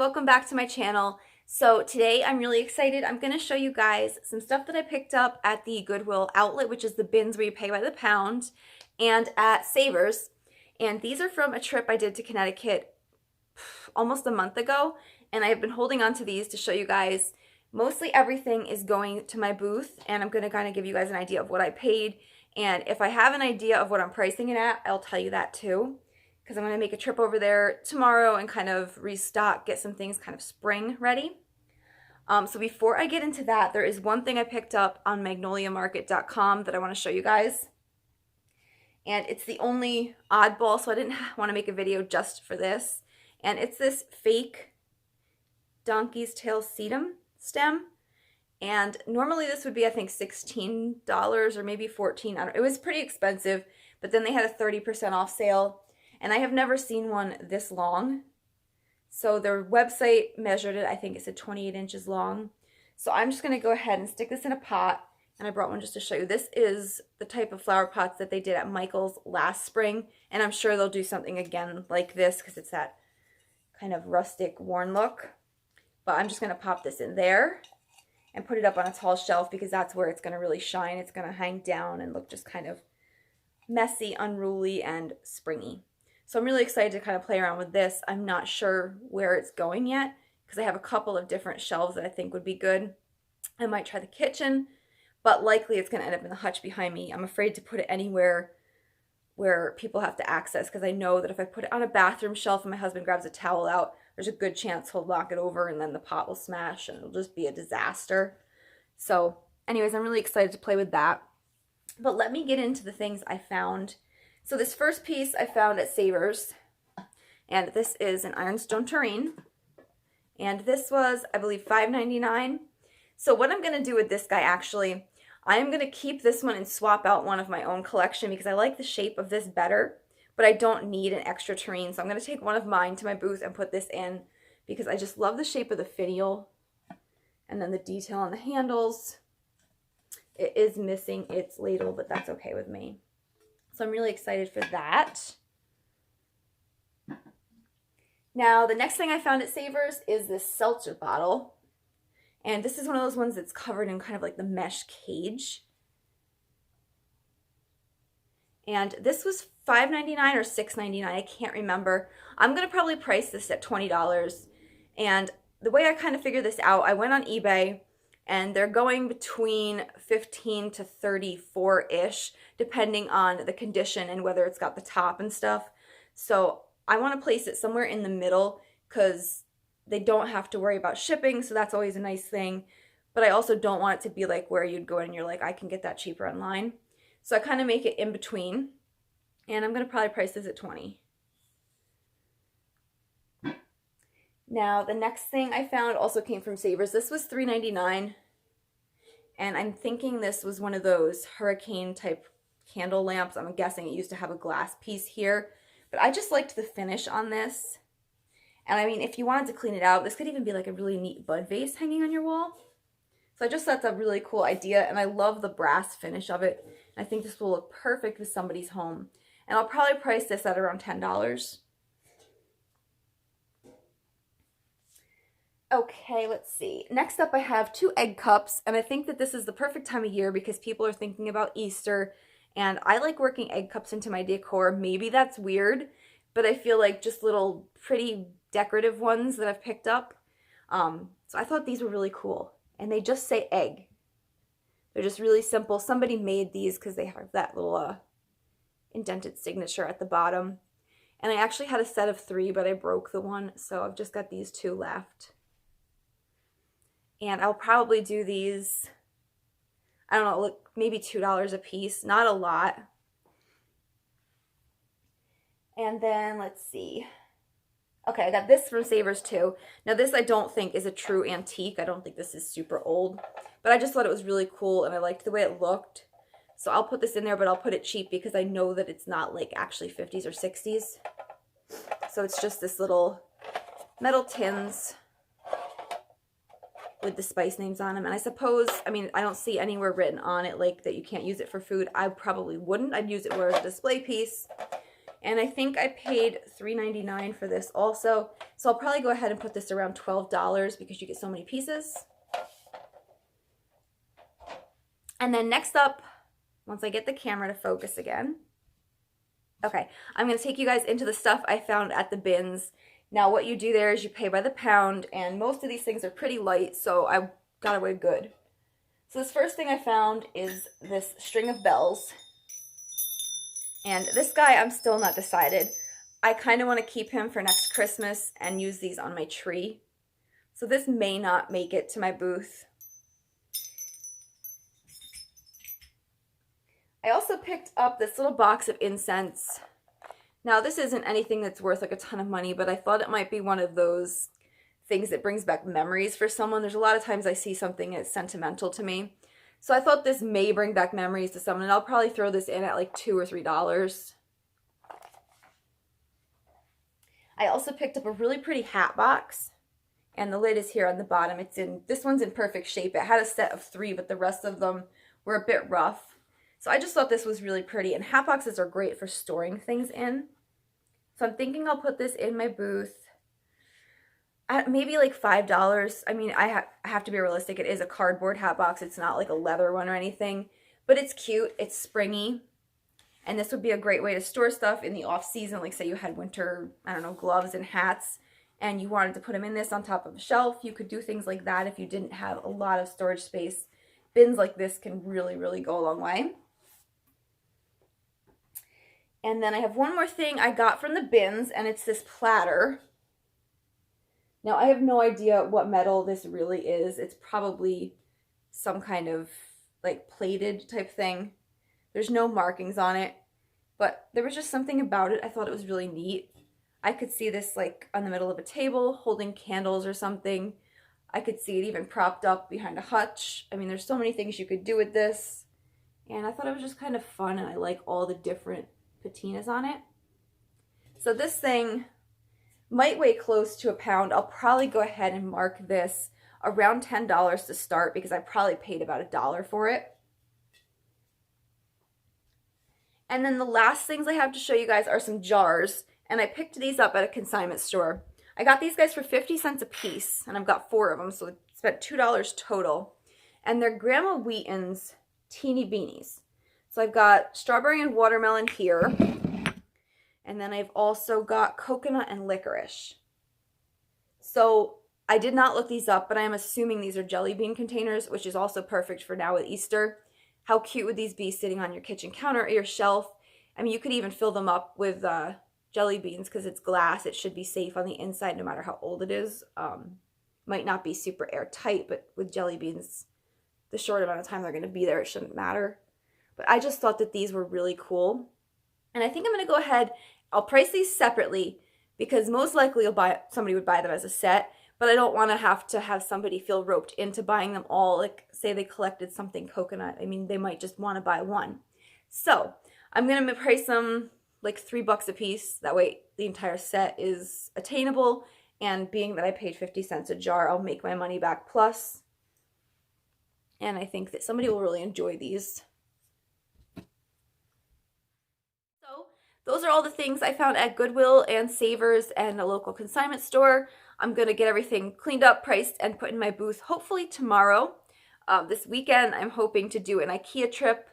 welcome back to my channel. So today I'm really excited. I'm going to show you guys some stuff that I picked up at the Goodwill outlet, which is the bins where you pay by the pound, and at Savers. And these are from a trip I did to Connecticut almost a month ago, and I've been holding on to these to show you guys. Mostly everything is going to my booth, and I'm going to kind of give you guys an idea of what I paid. And if I have an idea of what I'm pricing it at, I'll tell you that too, because I'm going to make a trip over there tomorrow and kind of restock, get some things kind of spring ready. So before I get into that, there is one thing I picked up on magnoliamarket.com that I want to show you guys. And it's the only oddball, so I didn't want to make a video just for this. And it's this fake donkey's tail sedum stem. And normally this would be, I think, $16 or maybe $14. It was pretty expensive, but then they had a 30% off sale. And I have never seen one this long. So their website measured it. I think it said 28 inches long. So I'm just going to go ahead and stick this in a pot. And I brought one just to show you. This is the type of flower pots that they did at Michael's last spring. And I'm sure they'll do something again like this because it's that kind of rustic, worn look. But I'm just going to pop this in there and put it up on a tall shelf because that's where it's going to really shine. It's going to hang down and look just kind of messy, unruly, and springy. So I'm really excited to kind of play around with this. I'm not sure where it's going yet because I have a couple of different shelves that I think would be good. I might try the kitchen, but likely it's going to end up in the hutch behind me. I'm afraid to put it anywhere where people have to access because I know that if I put it on a bathroom shelf and my husband grabs a towel out, there's a good chance he'll knock it over and then the pot will smash and it'll just be a disaster. So anyways, I'm really excited to play with that. But let me get into the things I found. So this first piece I found at Savers, and this is an ironstone terrine, and this was, I believe, $5.99. So what I'm going to do with this guy, actually, I am going to keep this one and swap out one of my own collection because I like the shape of this better, but I don't need an extra terrine. So I'm going to take one of mine to my booth and put this in because I just love the shape of the finial and then the detail on the handles. It is missing its ladle, but that's okay with me. So I'm really excited for that. Now, the next thing I found at Savers is this Seltzer bottle. And this is one of those ones that's covered in kind of like the mesh cage. And this was $5.99 or $6.99. I can't remember. I'm going to probably price this at $20. And the way I kind of figured this out, I went on eBay. And they're going between 15 to 34-ish, depending on the condition and whether it's got the top and stuff. So I want to place it somewhere in the middle because they don't have to worry about shipping, so that's always a nice thing. But I also don't want it to be like where you'd go in and you're like, I can get that cheaper online. So I kind of make it in between. And I'm going to probably price this at $20. Now, the next thing I found also came from Savers. This was $3.99, and I'm thinking this was one of those hurricane-type candle lamps. I'm guessing it used to have a glass piece here, but I just liked the finish on this. And I mean, if you wanted to clean it out, this could even be like a really neat bud vase hanging on your wall. So I just thought that's a really cool idea, and I love the brass finish of it. I think this will look perfect with somebody's home. And I'll probably price this at around $10. Okay, let's see. Next up I have 2 egg cups, and I think that this is the perfect time of year because people are thinking about Easter, and I like working egg cups into my decor. Maybe that's weird, but I feel like just little pretty decorative ones that I've picked up. So I thought these were really cool, and they just say egg. They're just really simple. Somebody made these because they have that little indented signature at the bottom. And I actually had a set of 3, but I broke the one, so I've just got these 2 left. And I'll probably do these, I don't know, look, maybe $2 a piece. Not a lot. And then, let's see. Okay, I got this from Savers too. Now this I don't think is a true antique. I don't think this is super old. But I just thought it was really cool and I liked the way it looked. So I'll put this in there, but I'll put it cheap because I know that it's not like actually 50s or 60s. So it's just this little metal tins with the spice names on them. And I suppose, I mean, I don't see anywhere written on it like that you can't use it for food. I probably wouldn't. I'd use it as a display piece. And I think I paid $3.99 for this also. So I'll probably go ahead and put this around $12 because you get so many pieces. And then next up, once I get the camera to focus again, okay, I'm going to take you guys into the stuff I found at the bins. Now what you do there is you pay by the pound, and most of these things are pretty light, so I got away good. So this first thing I found is this string of bells. And this guy, I'm still not decided. I kind of want to keep him for next Christmas and use these on my tree. So this may not make it to my booth. I also picked up this little box of incense. Now this isn't anything that's worth like a ton of money, but I thought it might be one of those things that brings back memories for someone. There's a lot of times I see something that's sentimental to me. So I thought this may bring back memories to someone, and I'll probably throw this in at like $2 or $3. I also picked up a really pretty hat box, and the lid is here on the bottom. This one's in perfect shape. It had a set of 3, but the rest of them were a bit rough. So I just thought this was really pretty, and hat boxes are great for storing things in. So I'm thinking I'll put this in my booth at maybe like $5. I mean, I have to be realistic. It is a cardboard hat box. It's not like a leather one or anything, but it's cute. It's springy, and this would be a great way to store stuff in the off season. Like say you had winter, I don't know, gloves and hats, and you wanted to put them in this on top of a shelf. You could do things like that if you didn't have a lot of storage space. Bins like this can really, really go a long way. And then I have one more thing I got from the bins, and it's this platter. Now, I have no idea what metal this really is. It's probably some kind of like plated type thing. There's no markings on it, but there was just something about it. I thought it was really neat. I could see this like on the middle of a table holding candles or something. I could see it even propped up behind a hutch. I mean, there's so many things you could do with this. And I thought it was just kind of fun, and I like all the different patinas on it. So this thing might weigh close to a pound. I'll probably go ahead and mark this around $10 to start because I probably paid about $1 for it. And then the last things I have to show you guys are some jars, and I picked these up at a consignment store. I got these guys for 50 cents a piece, and I've got 4 of them, so I spent $2 total. And they're Grandma Wheaton's Teeny Beanies. So I've got strawberry and watermelon here. And then I've also got coconut and licorice. So I did not look these up, but I am assuming these are jelly bean containers, which is also perfect for now with Easter. How cute would these be sitting on your kitchen counter or your shelf? I mean, you could even fill them up with jelly beans because it's glass. It should be safe on the inside no matter how old it is. Might not be super airtight, but with jelly beans, the short amount of time they're going to be there, it shouldn't matter. But I just thought that these were really cool. And I think I'm going to go ahead, I'll price these separately because most likely somebody would buy them as a set, but I don't want to have somebody feel roped into buying them all. Like say they collected something coconut. I mean, they might just want to buy one. So I'm going to price them like $3 a piece. That way the entire set is attainable. And being that I paid 50 cents a jar, I'll make my money back plus. And I think that somebody will really enjoy these. Those are all the things I found at Goodwill and Savers and a local consignment store. I'm going to get everything cleaned up, priced, and put in my booth hopefully tomorrow. This weekend, I'm hoping to do an IKEA trip.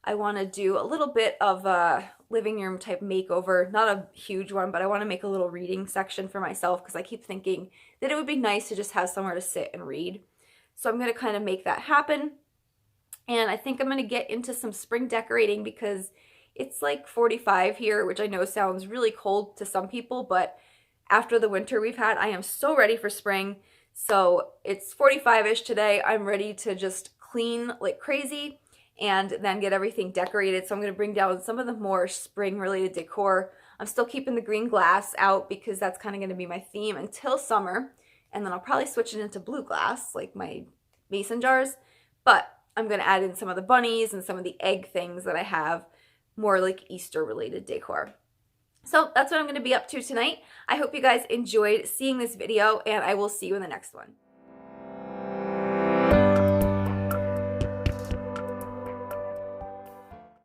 I want to do a little bit of a living room type makeover. Not a huge one, but I want to make a little reading section for myself because I keep thinking that it would be nice to just have somewhere to sit and read. So I'm going to kind of make that happen. And I think I'm going to get into some spring decorating because it's like 45 here, which I know sounds really cold to some people, but after the winter we've had, I am so ready for spring. So it's 45-ish today. I'm ready to just clean like crazy and then get everything decorated. So I'm going to bring down some of the more spring-related decor. I'm still keeping the green glass out because that's kind of going to be my theme until summer. And then I'll probably switch it into blue glass, like my mason jars. But I'm going to add in some of the bunnies and some of the egg things that I have, more like Easter related decor. So that's what I'm going to be up to tonight. I hope you guys enjoyed seeing this video, and I will see you in the next one.